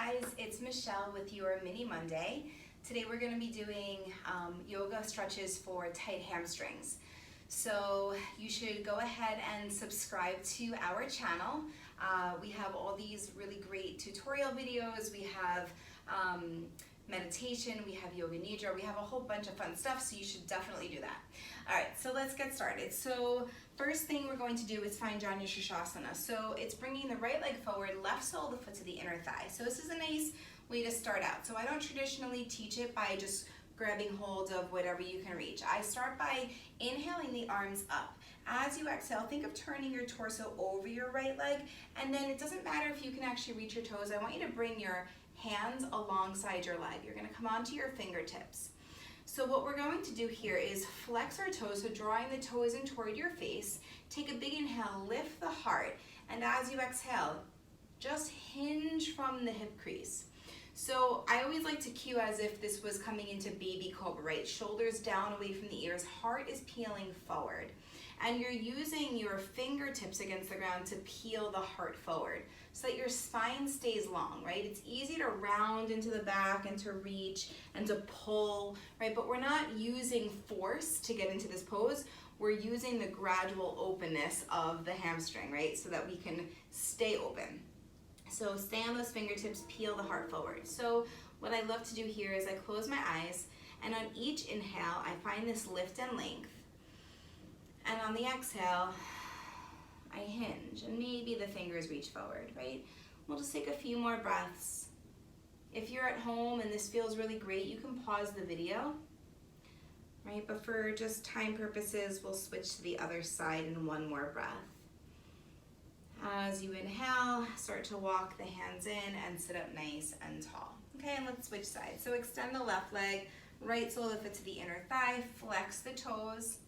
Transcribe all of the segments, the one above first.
guys, it's Michelle with your Mini Monday. Today we're going to be doing yoga stretches for tight hamstrings. So you should go ahead and subscribe to our channel. We have all these really great tutorial videos. We have meditation, we have yoga nidra, we have a whole bunch of fun stuff, so you should definitely do that. All right, so let's get started. So first thing we're going to do is find Janu Shirshasana. So it's bringing the right leg forward, left sole of the foot to the inner thigh. So this is a nice way to start out. So I don't traditionally teach it by just grabbing hold of whatever you can reach. I start by inhaling the arms up. As you exhale, think of turning your torso over your right leg, and then it doesn't matter if you can actually reach your toes. I want you to bring your hands alongside your leg. You're going to come onto your fingertips. So what we're going to do here is flex our toes, so drawing the toes in toward your face. Take a big inhale, lift the heart, and as you exhale, just hinge from the hip crease. So I always like to cue as if this was coming into baby cobra, right? Shoulders down away from the ears, heart is peeling forward. And you're using your fingertips against the ground to peel the heart forward so that your spine stays long, right? It's easy to round into the back and to reach and to pull, right? But we're not using force to get into this pose. We're using the gradual openness of the hamstring, right? So that we can stay open. So stay on those fingertips, peel the heart forward. So what I love to do here is I close my eyes, and on each inhale, I find this lift and length. And on the exhale, I hinge, and maybe the fingers reach forward, right? We'll just take a few more breaths. If you're at home and this feels really great, you can pause the video, right? But for just time purposes, we'll switch to the other side in one more breath. As you inhale, start to walk the hands in and sit up nice and tall. Okay, and let's switch sides. So extend the left leg, right sole of the foot to the inner thigh, flex the toes.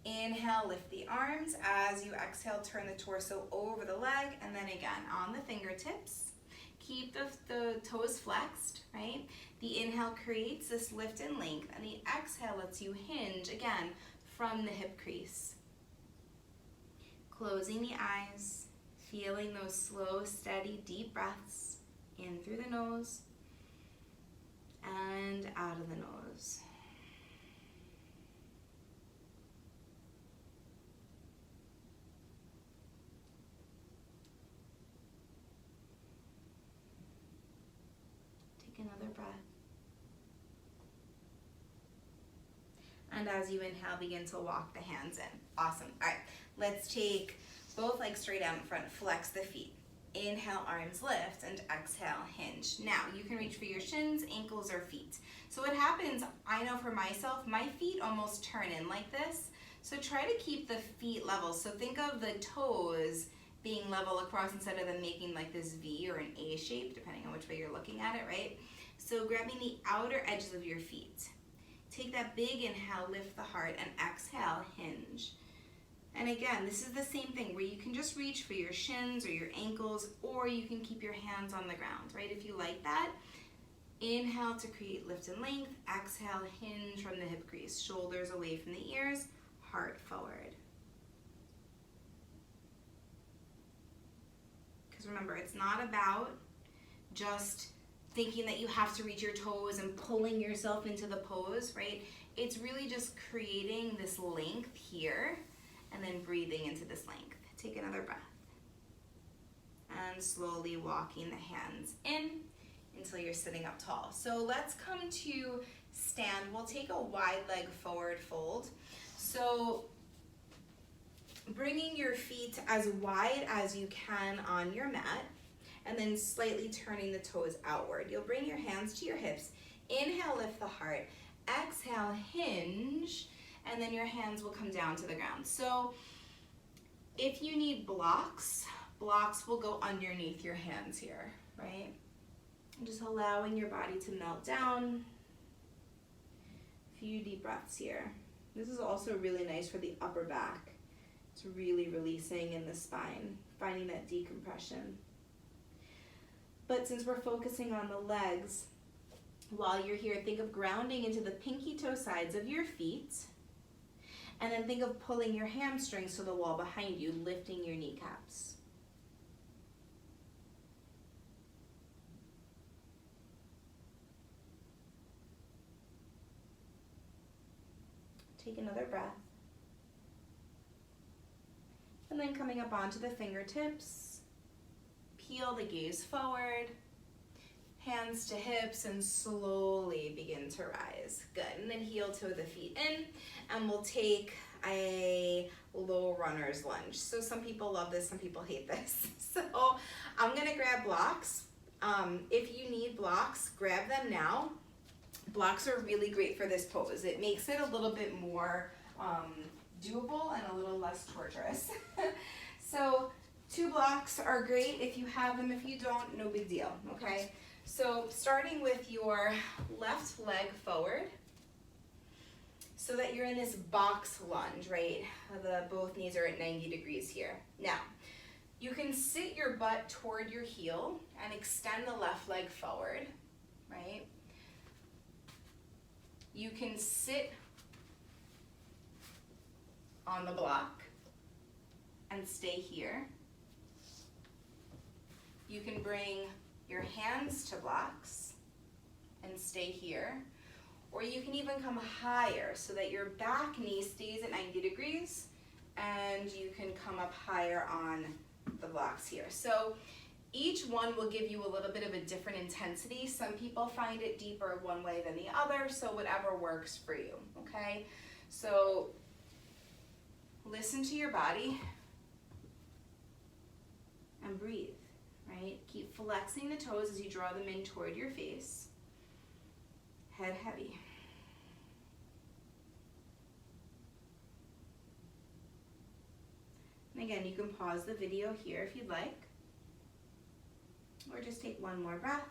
Inhale, lift the arms. As you exhale, turn the torso over the leg, and then again on the fingertips. Keep the toes flexed, right? The inhale creates this lift and length, and the exhale lets you hinge again from the hip crease. Closing the eyes, feeling those slow, steady, deep breaths in through the nose and out of the nose. Another breath. And as you inhale, begin to walk the hands in. Awesome. All right, let's take both legs straight out in front, flex the feet. Inhale, arms lift, and exhale, hinge. Now, you can reach for your shins, ankles, or feet. So what happens, I know for myself, my feet almost turn in like this. So try to keep the feet level. So think of the toes being level across instead of them making like this V or an A shape, depending on which way you're looking at it, right? So grabbing the outer edges of your feet. Take that big inhale, lift the heart, and exhale, hinge. And again, this is the same thing where you can just reach for your shins or your ankles, or you can keep your hands on the ground, right? If you like that, inhale to create lift and length, exhale, hinge from the hip crease, shoulders away from the ears, heart forward. Remember, it's not about just thinking that you have to reach your toes and pulling yourself into the pose, right? It's really just creating this length here and then breathing into this length. Take another breath. And slowly walking the hands in until you're sitting up tall. So let's come to stand. We'll take a wide leg forward fold. So bringing your feet as wide as you can on your mat, and then slightly turning the toes outward. You'll bring your hands to your hips. Inhale, lift the heart. Exhale, hinge, and then your hands will come down to the ground. So if you need blocks will go underneath your hands here, right? And just allowing your body to melt down. A few deep breaths here. This is also really nice for the upper back. It's really releasing in the spine, finding that decompression. But since we're focusing on the legs, while you're here, think of grounding into the pinky toe sides of your feet, and then think of pulling your hamstrings to the wall behind you, lifting your kneecaps. Take another breath. And then coming up onto the fingertips, peel the gaze forward, hands to hips, and slowly begin to rise. Good, and then heel toe the feet in, and we'll take a low runner's lunge. So some people love this, some people hate this. So I'm gonna grab blocks. If you need blocks, grab them now. Blocks are really great for this pose. It makes it a little bit more doable and a little less torturous. So 2 blocks are great if you have them. If you don't, no big deal, okay? So starting with your left leg forward so that you're in this box lunge, right? Both knees are at 90 degrees here. Now, you can sit your butt toward your heel and extend the left leg forward, right? You can sit on the block and stay here. You can bring your hands to blocks and stay here, or you can even come higher so that your back knee stays at 90 degrees and you can come up higher on the blocks here. So each one will give you a little bit of a different intensity. Some people find it deeper one way than the other, so whatever works for you, okay? So listen to your body and breathe, right? Keep flexing the toes as you draw them in toward your face. Head heavy. And again, you can pause the video here if you'd like, or just take one more breath.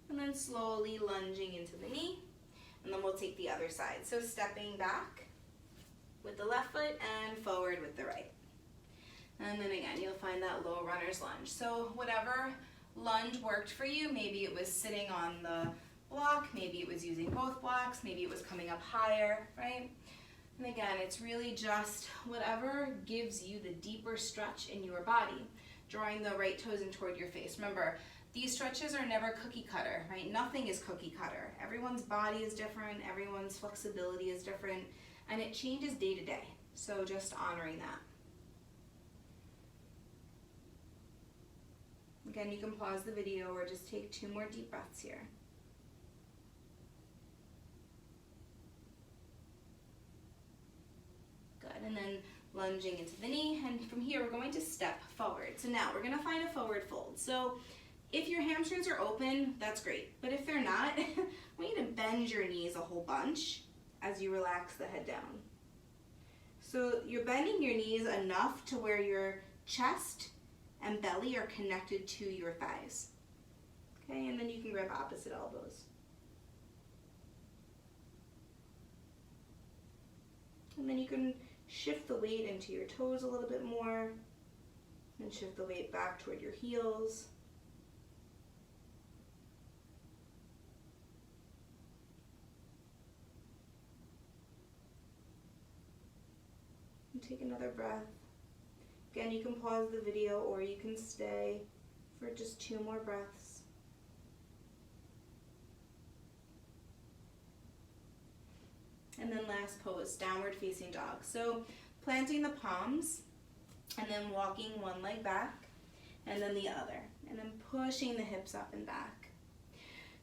And then slowly lunging into the knee, and then we'll take the other side. So stepping back with the left foot and forward with the right. And then again, you'll find that low runner's lunge. So whatever lunge worked for you, maybe it was sitting on the block, maybe it was using both blocks, maybe it was coming up higher, right? And again, it's really just whatever gives you the deeper stretch in your body, drawing the right toes in toward your face. Remember, these stretches are never cookie cutter, right? Nothing is cookie cutter. Everyone's body is different, everyone's flexibility is different, and it changes day to day. So just honoring that. Again, you can pause the video or just take 2 more deep breaths here. Good, and then lunging into the knee, and from here we're going to step forward. So now we're gonna find a forward fold. So if your hamstrings are open, that's great, but if they're not, I want you to bend your knees a whole bunch as you relax the head down. So you're bending your knees enough to where your chest and belly are connected to your thighs. Okay, and then you can grab opposite elbows. And then you can shift the weight into your toes a little bit more, and shift the weight back toward your heels. And take another breath. Again, you can pause the video or you can stay for just 2 more breaths. And then last pose, downward facing dog. So planting the palms and then walking one leg back and then the other. And then pushing the hips up and back.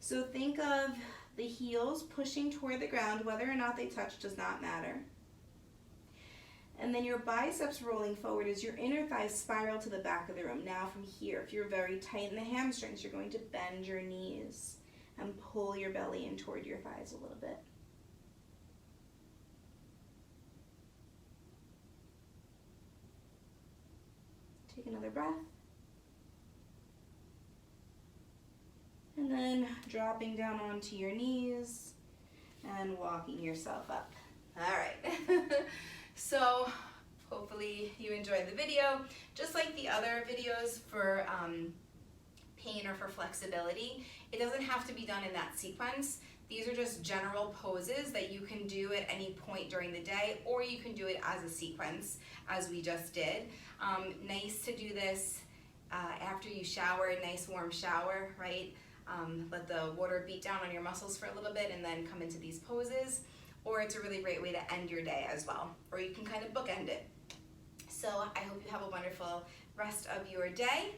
So think of the heels pushing toward the ground. Whether or not they touch does not matter. And then your biceps rolling forward as your inner thighs spiral to the back of the room. Now from here, if you're very tight in the hamstrings, you're going to bend your knees and pull your belly in toward your thighs a little bit. Take another breath. And then dropping down onto your knees and walking yourself up. All right. So hopefully you enjoyed the video. Just like the other videos for pain or for flexibility, it doesn't have to be done in that sequence. These are just general poses that you can do at any point during the day, or you can do it as a sequence, as we just did. Nice to do this after you shower, a nice warm shower, right? Let the water beat down on your muscles for a little bit and then come into these poses. or it's a really great way to end your day as well, or you can kind of bookend it. So I hope you have a wonderful rest of your day.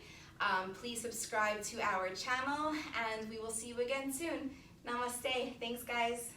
Please subscribe to our channel, and we will see you again soon. Namaste. Thanks, guys.